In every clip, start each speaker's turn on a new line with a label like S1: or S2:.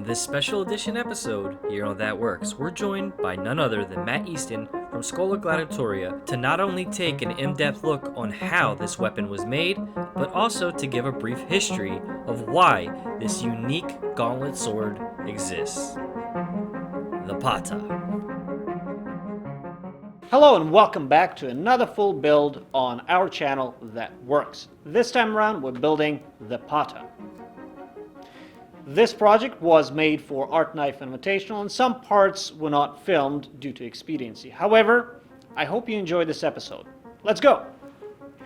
S1: On this special edition episode here on That Works, we're joined by none other than Matt Easton from scholagladiatoria to not only take an in-depth look on how this weapon was made, but also to give a brief history of why this unique gauntlet sword exists. The Pata.
S2: Hello and welcome back to another full build on our channel That Works. This time around we're building the Pata. This project was made for Art Knife Invitational and some parts were not filmed due to expediency. However, I hope you enjoyed this episode. Let's go!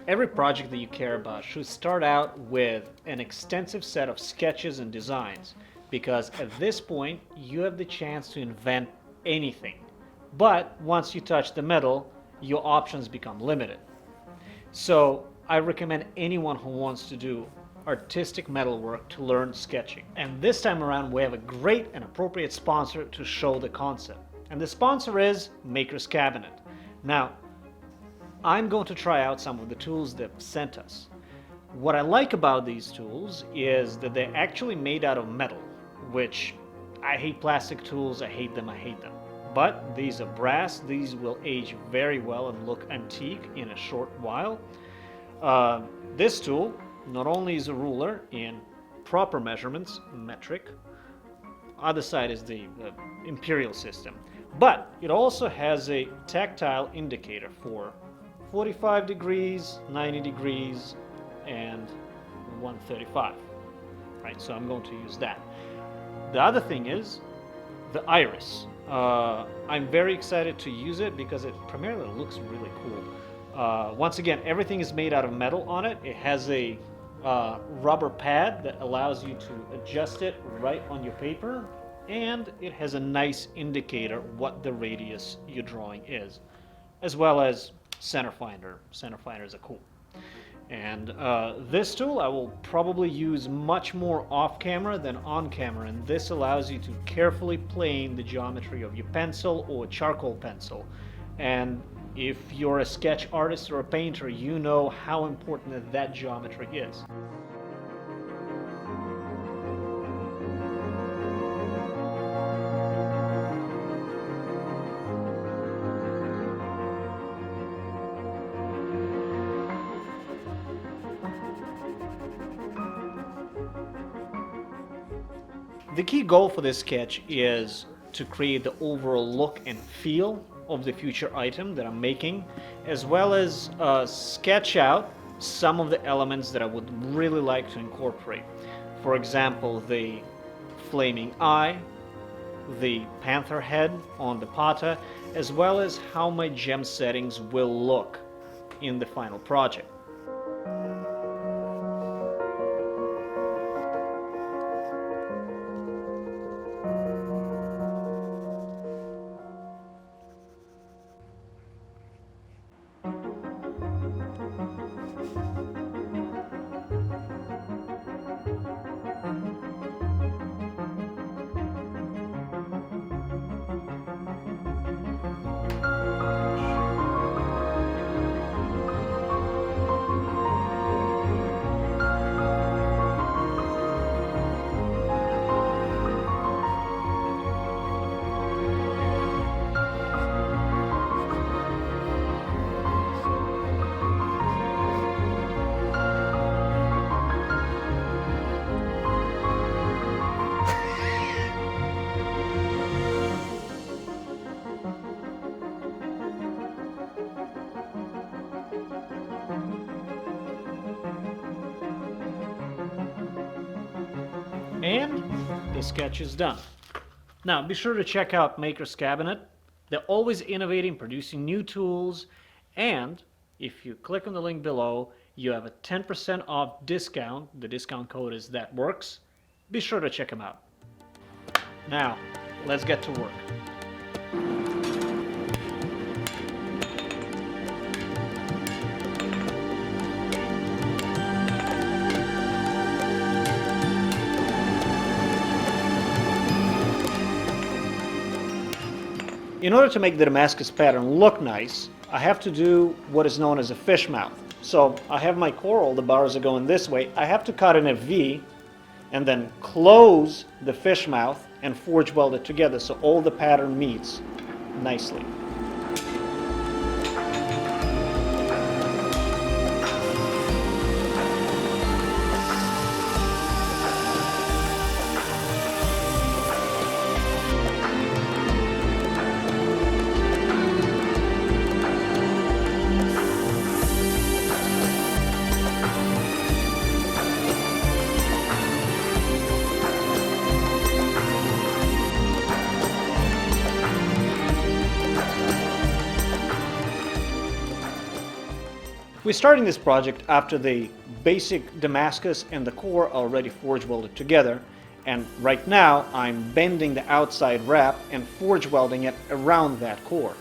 S2: Every project that you care about should start out with an extensive set of sketches and designs, because at this point you have the chance to invent anything. But once you touch the metal, your options become limited. So I recommend anyone who wants to do artistic metalwork to learn sketching. And this time around we have a great and appropriate sponsor to show the concept. And the sponsor is Maker's Cabinet. Now, I'm going to try out some of the tools they've sent us. What I like about these tools is that they're actually made out of metal, which I hate plastic tools, I hate them. But these are brass, these will age very well and look antique in a short while. This tool not only is a ruler in proper measurements, metric, other side is the imperial system, but it also has a tactile indicator for 45 degrees, 90 degrees, and 135. Right, so I'm going to use that. The other thing is the iris. I'm very excited to use it because it primarily looks really cool. Once again, everything is made out of metal on it. It has a rubber pad that allows you to adjust it right on your paper, and it has a nice indicator what the radius you're drawing is, as well as center finder. Center finders are cool. And this tool I will probably use much more off camera than on camera, and this allows you to carefully plane the geometry of your pencil or charcoal pencil. And if you're a sketch artist or a painter, you know how important that geometry is. The key goal for this sketch is to create the overall look and feel of the future item that I'm making, as well as sketch out some of the elements that I would really like to incorporate. For example, the flaming eye, the panther head on the Pata, as well as how my gem settings will look in the final project. And the sketch is done. Now be sure to check out Maker's Cabinet. They're always innovating, producing new tools, and if you click on the link below, you have a 10% off discount. The discount code is That Works. Be sure to check them out. Now, let's get to work. In order to make the Damascus pattern look nice, I have to do what is known as a fish mouth. So I have my core, all the bars are going this way. I have to cut in a V and then close the fish mouth and forge weld it together so all the pattern meets nicely. We're starting this project after the basic Damascus and the core are already forge welded together, and right now I'm bending the outside wrap and forge welding it around that core.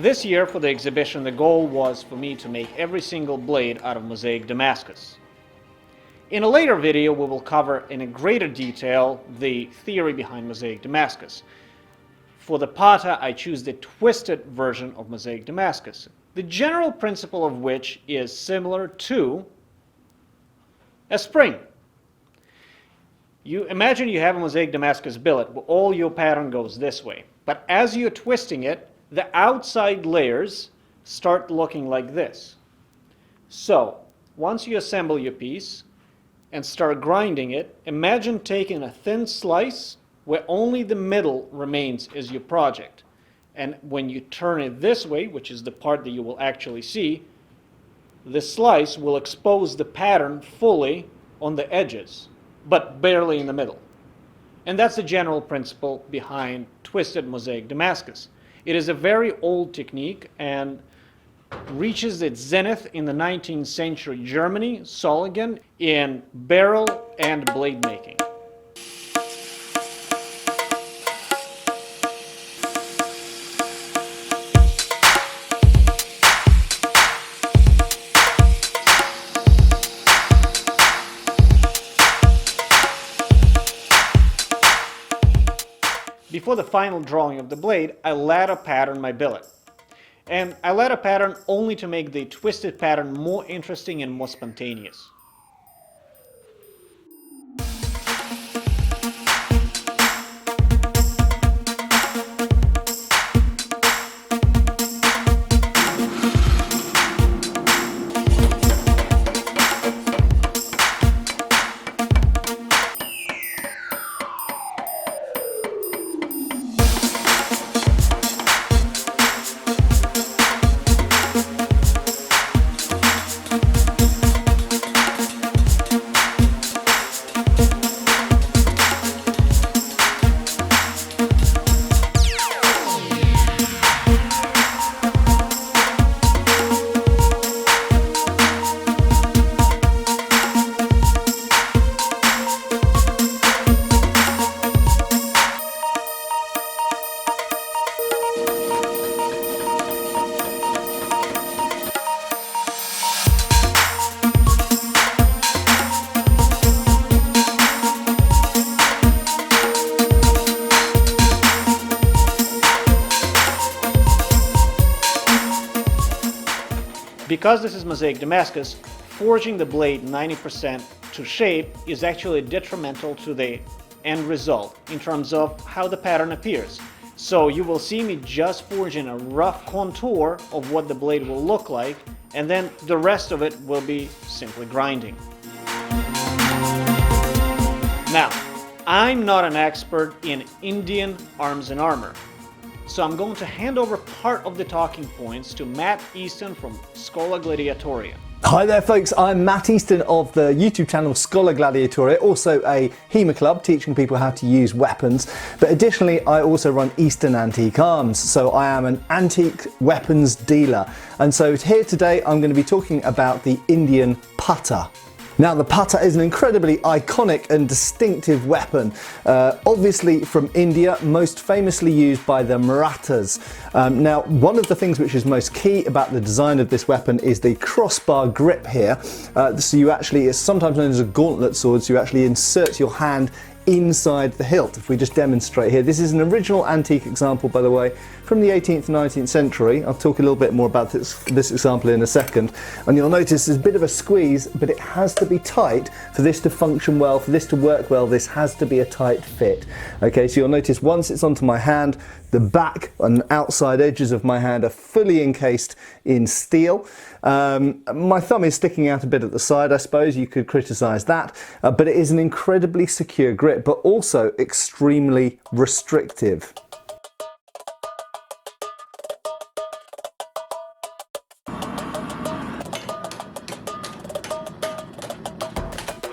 S2: This year for the exhibition, the goal was for me to make every single blade out of Mosaic Damascus. In a later video, we will cover in a greater detail the theory behind Mosaic Damascus. For the pata, I choose the twisted version of Mosaic Damascus, the general principle of which is similar to a spring. You imagine you have a Mosaic Damascus billet where all your pattern goes this way, but as you're twisting it, the outside layers start looking like this. So, once you assemble your piece and start grinding it, imagine taking a thin slice where only the middle remains as your project. And when you turn it this way, which is the part that you will actually see, the slice will expose the pattern fully on the edges, but barely in the middle. And that's the general principle behind twisted Mosaic Damascus. It is a very old technique and reaches its zenith in the 19th century Germany, Solingen, in barrel and blade making. Before the final drawing of the blade, I ladder pattern my billet. And I ladder pattern only to make the twisted pattern more interesting and more spontaneous. Because this is Mosaic Damascus, forging the blade 90% to shape is actually detrimental to the end result in terms of how the pattern appears. So you will see me just forging a rough contour of what the blade will look like and then the rest of it will be simply grinding. Now, I'm not an expert in Indian arms and armor, so I'm going to hand over part of the talking points to Matt Easton from scholagladiatoria.
S3: Hi there folks, I'm Matt Easton of the YouTube channel scholagladiatoria, also a HEMA club teaching people how to use weapons, but additionally I also run Eastern Antique Arms, so I am an antique weapons dealer. And so here today I'm going to be talking about the Indian putter. Now the putter is an incredibly iconic and distinctive weapon, obviously from India, most famously used by the Marathas. Now one of the things which is most key about the design of this weapon is the crossbar grip here. So you actually, it's sometimes known as a gauntlet sword, so you actually insert your hand inside the hilt. If we just demonstrate here, this is an original antique example, by the way, from the 18th and 19th century. I'll talk a little bit more about this example in a second, and you'll notice there's a bit of a squeeze, but it has to be tight for this to function well, for this to work well. This has to be a tight fit. Okay, so you'll notice once it's onto my hand, the back and outside edges of my hand are fully encased in steel. My thumb is sticking out a bit at the side, I suppose you could criticize that, but it is an incredibly secure grip, but also extremely restrictive.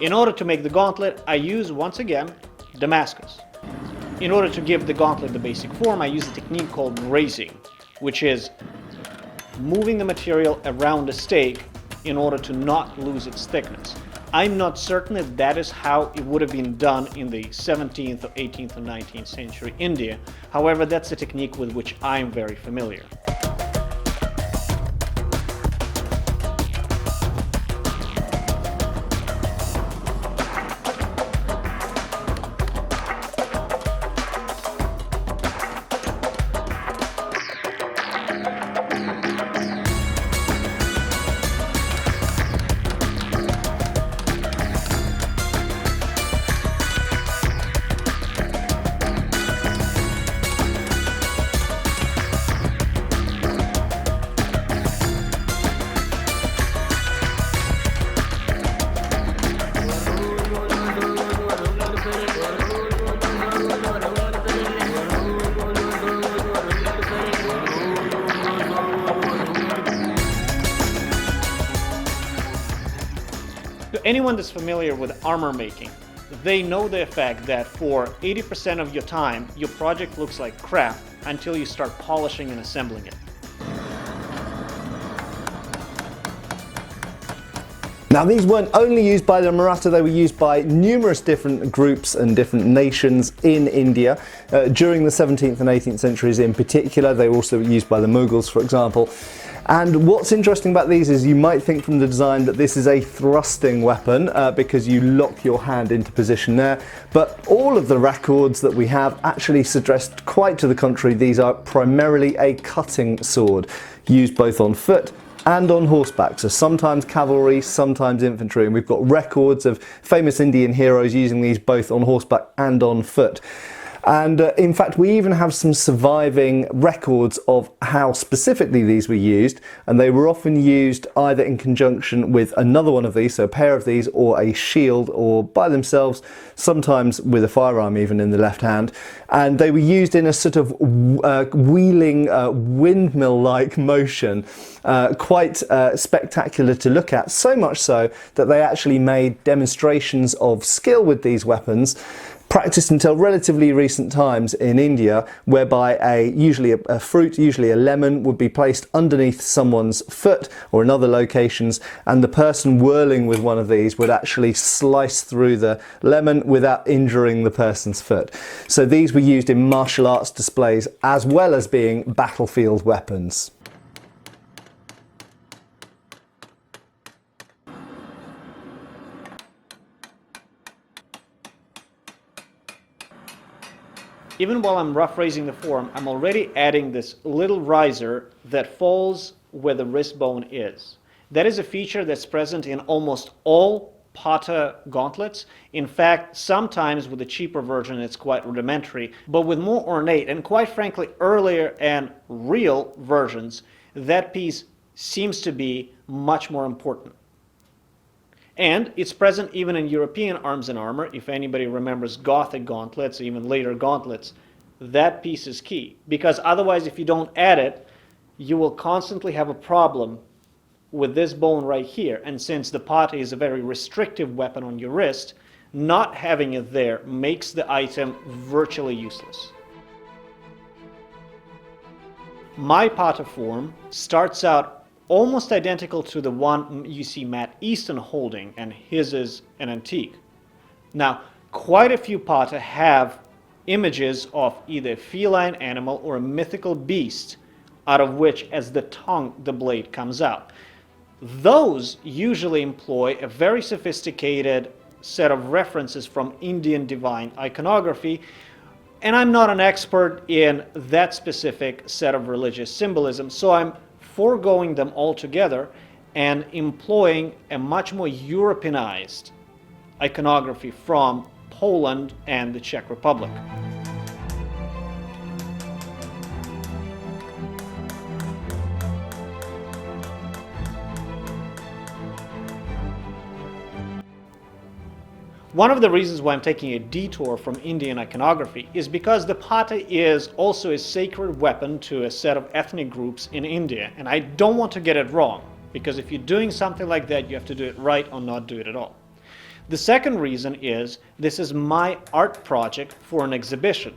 S2: In order to make the gauntlet, I use, once again, Damascus. In order to give the gauntlet the basic form, I use a technique called raising, which is moving the material around the stake in order to not lose its thickness. I'm not certain if that is how it would have been done in the 17th or 18th or 19th century India. However, that's a technique with which I'm very familiar. To anyone that's familiar with armor making, they know the effect that for 80% of your time, your project looks like crap until you start polishing and assembling it.
S3: Now these weren't only used by the Maratha, they were used by numerous different groups and different nations in India during the 17th and 18th centuries in particular. They were also used by the Mughals, for example. And what's interesting about these is you might think from the design that this is a thrusting weapon because you lock your hand into position there, but all of the records that we have actually suggest quite to the contrary. These are primarily a cutting sword used both on foot and on horseback, so sometimes cavalry, sometimes infantry, and we've got records of famous Indian heroes using these both on horseback and on foot. And in fact, we even have some surviving records of how specifically these were used, and they were often used either in conjunction with another one of these, so a pair of these, or a shield, or by themselves, sometimes with a firearm even in the left hand. And they were used in a sort of wheeling windmill-like motion, quite spectacular to look at, so much so that they actually made demonstrations of skill with these weapons, practiced until relatively recent times in India, whereby usually a fruit, usually a lemon, would be placed underneath someone's foot or in other locations, and the person whirling with one of these would actually slice through the lemon without injuring the person's foot. So these were used in martial arts displays as well as being battlefield weapons.
S2: Even while I'm rough raising the form, I'm already adding this little riser that falls where the wrist bone is. That is a feature that's present in almost all Pata gauntlets. In fact, sometimes with a cheaper version it's quite rudimentary, but with more ornate and quite frankly earlier and real versions, that piece seems to be much more important. And it's present even in European arms and armor. If anybody remembers Gothic gauntlets, even later gauntlets, that piece is key. Because otherwise, if you don't add it, you will constantly have a problem with this bone right here. And since the pate is a very restrictive weapon on your wrist, not having it there makes the item virtually useless. My pate form starts out almost identical to the one you see Matt Easton holding, and his is an antique. Now, quite a few pate have images of either a feline animal or a mythical beast, out of which, as the tongue, the blade comes out. Those usually employ a very sophisticated set of references from Indian divine iconography, and I'm not an expert in that specific set of religious symbolism, so I'm foregoing them altogether and employing a much more Europeanized iconography from Poland and the Czech Republic. One of the reasons why I'm taking a detour from Indian iconography is because the pate is also a sacred weapon to a set of ethnic groups in India, and I don't want to get it wrong, because if you're doing something like that, you have to do it right or not do it at all. The second reason is this is my art project for an exhibition.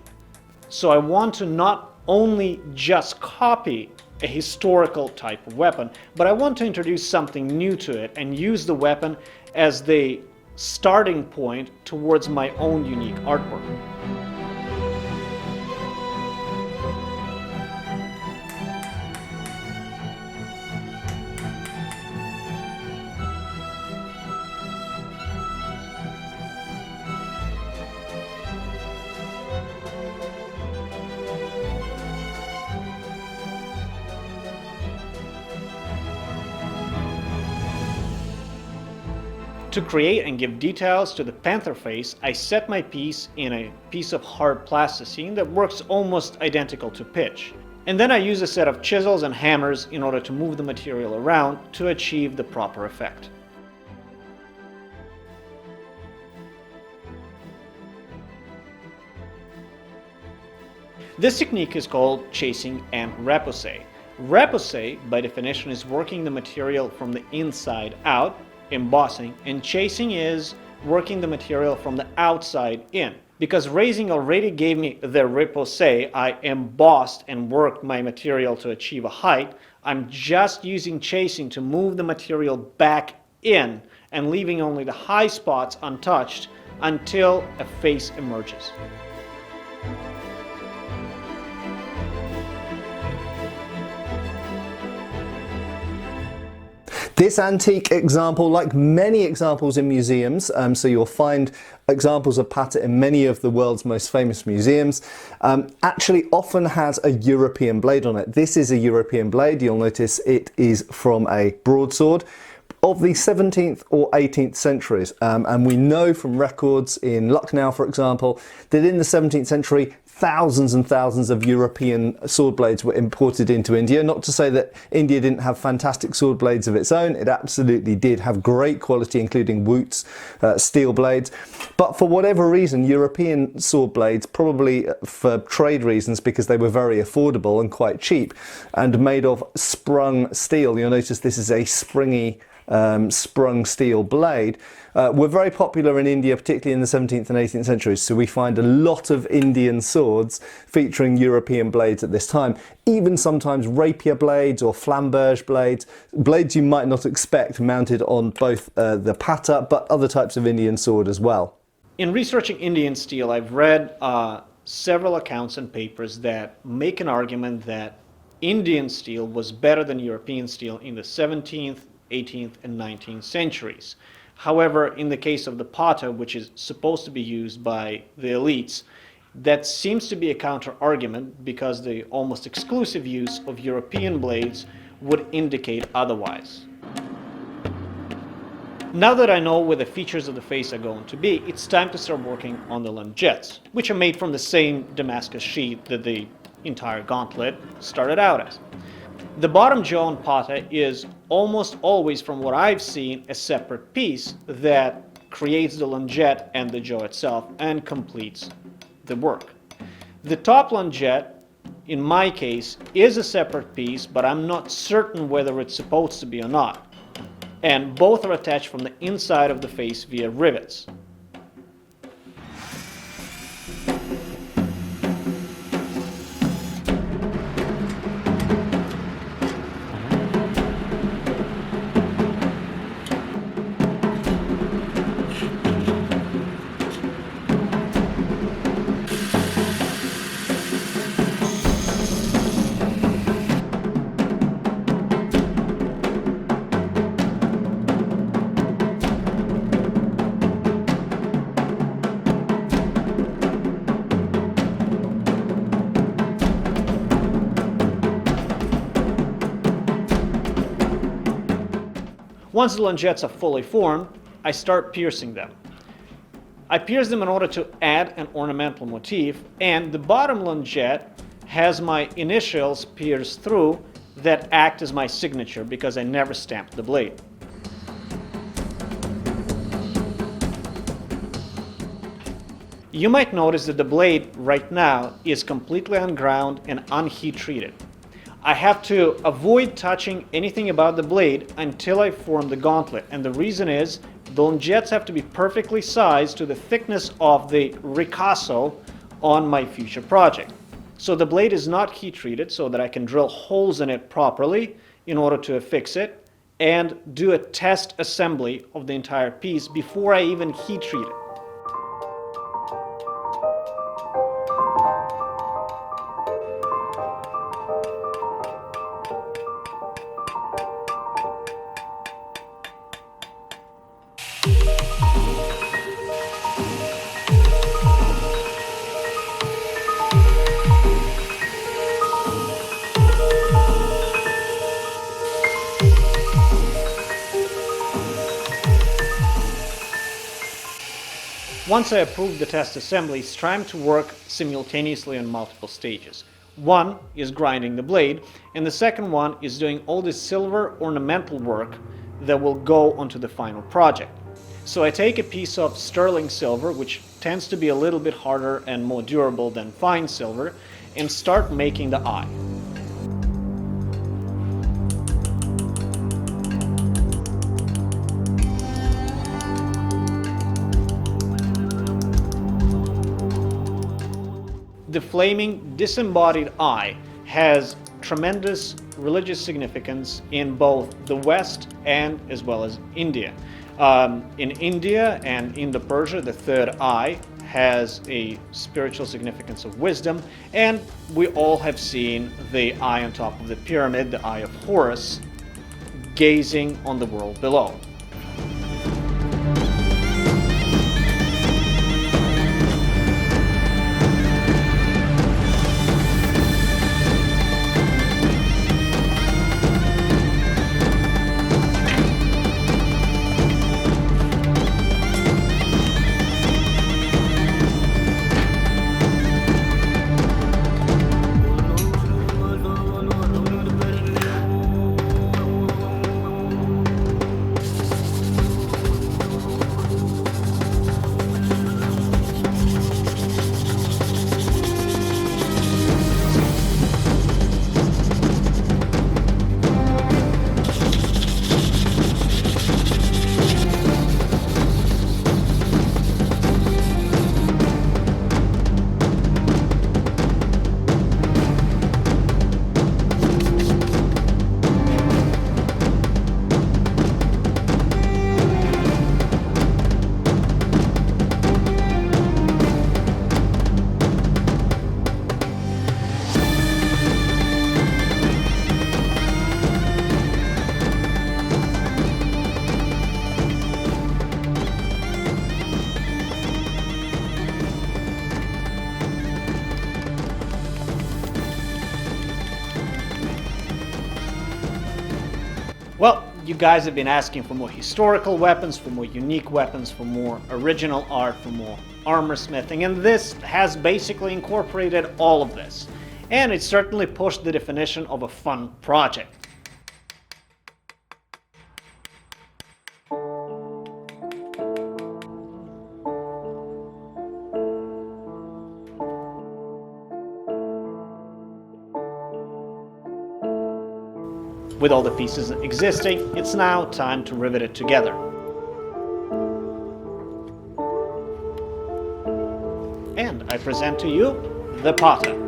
S2: So I want to not only just copy a historical type of weapon, but I want to introduce something new to it and use the weapon as the starting point towards my own unique artwork. To create and give details to the panther face, I set my piece in a piece of hard plasticine that works almost identical to pitch. And then I use a set of chisels and hammers in order to move the material around to achieve the proper effect. This technique is called chasing and repoussé. Repoussé, by definition, is working the material from the inside out, embossing, and chasing is working the material from the outside in. Because raising already gave me the repoussé, I embossed and worked my material to achieve a height. I'm just using chasing to move the material back in and leaving only the high spots untouched until a face emerges.
S3: This antique example, like many examples in museums, so you'll find examples of pate in many of the world's most famous museums, actually often has a European blade on it. This is a European blade. You'll notice it is from a broadsword of the 17th or 18th centuries. And we know from records in Lucknow, for example, that in the 17th century, thousands and thousands of European sword blades were imported into India. Not to say that India didn't have fantastic sword blades of its own. It absolutely did have great quality, including Wootz steel blades. But for whatever reason, European sword blades, probably for trade reasons, because they were very affordable and quite cheap, and made of sprung steel. You'll notice this is a springy sprung steel blade, were very popular in India, particularly in the 17th and 18th centuries. So we find a lot of Indian swords featuring European blades at this time, even sometimes rapier blades or flamberge blades, blades you might not expect mounted on both the pata but other types of Indian sword as well.
S2: In researching Indian steel, I've read several accounts and papers that make an argument that Indian steel was better than European steel in the 17th, 18th and 19th centuries. However, in the case of the pata, which is supposed to be used by the elites, that seems to be a counter-argument because the almost exclusive use of European blades would indicate otherwise. Now that I know where the features of the face are going to be, it's time to start working on the lungets, which are made from the same Damascus sheath that the entire gauntlet started out as. The bottom jaw on pata is almost always, from what I've seen, a separate piece that creates the lungette and the jaw itself and completes the work. The top lungette, in my case, is a separate piece, but I'm not certain whether it's supposed to be or not. And both are attached from the inside of the face via rivets. Once the lungettes are fully formed, I start piercing them. I pierce them in order to add an ornamental motif, and the bottom lungette has my initials pierced through that act as my signature because I never stamped the blade. You might notice that the blade right now is completely unground and unheat treated. I have to avoid touching anything about the blade until I form the gauntlet, and the reason is the lungettes have to be perfectly sized to the thickness of the ricasso on my future project. So the blade is not heat treated so that I can drill holes in it properly in order to affix it and do a test assembly of the entire piece before I even heat treat it. Once I approve the test assembly, it's time to work simultaneously on multiple stages. One is grinding the blade, and the second one is doing all this silver ornamental work that will go onto the final project. So I take a piece of sterling silver, which tends to be a little bit harder and more durable than fine silver, and start making the eye. The flaming disembodied eye has tremendous religious significance in both the West and as well as India. In India and Indo-Persia, the third eye has a spiritual significance of wisdom, and we all have seen the eye on top of the pyramid, the Eye of Horus, gazing on the world below. Well, you guys have been asking for more historical weapons, for more unique weapons, for more original art, for more armor smithing, and this has basically incorporated all of this. and it certainly pushed the definition of a fun project. With all the pieces existing, it's now time to rivet it together. And I present to you the Pata.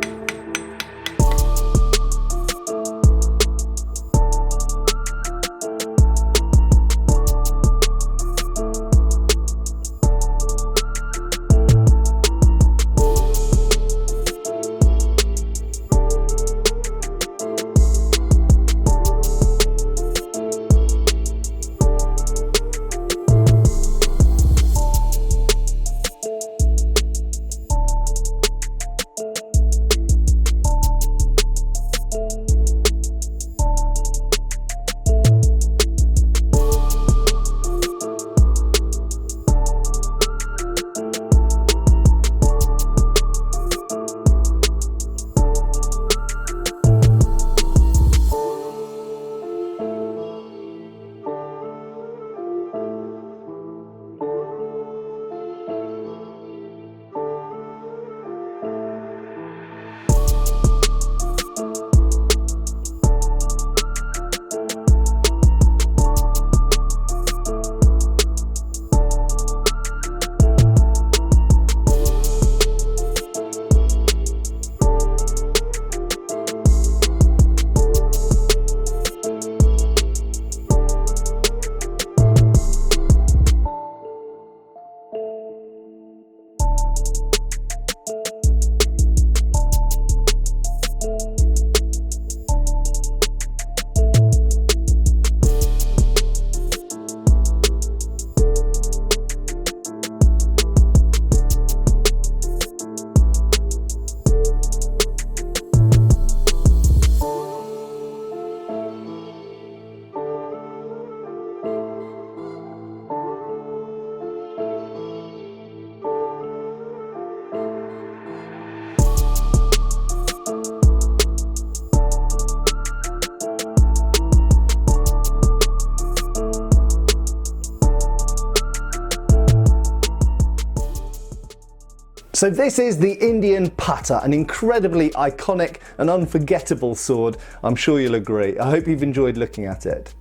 S3: So this is the Indian Pata, an incredibly iconic and unforgettable sword. I'm sure you'll agree. I hope you've enjoyed looking at it.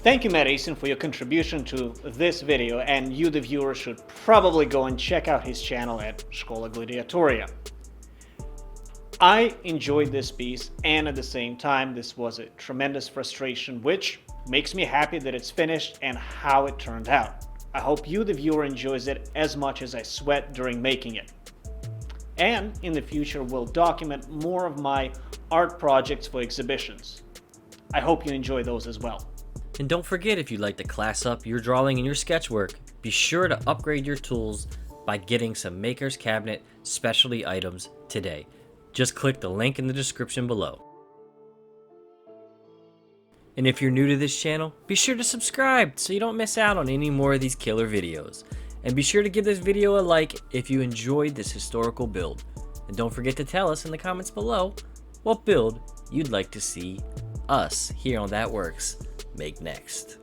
S2: Thank you, Matt Easton, for your contribution to this video, and you, the viewer, should probably go and check out his channel at scholagladiatoria. I enjoyed this piece, and at the same time, this was a tremendous frustration, which makes me happy that it's finished and how it turned out. I hope you, the viewer, enjoys it as much as I sweat during making it. And in the future, we'll document more of my art projects for exhibitions. I hope you enjoy those as well.
S1: And don't forget, if you'd like to class up your drawing and your sketch work, be sure to upgrade your tools by getting some Maker's Cabinet specialty items today. Just click the link in the description below. And if you're new to this channel, be sure to subscribe so you don't miss out on any more of these killer videos. And be sure to give this video a like if you enjoyed this historical build. And don't forget to tell us in the comments below what build you'd like to see us here on That Works make next.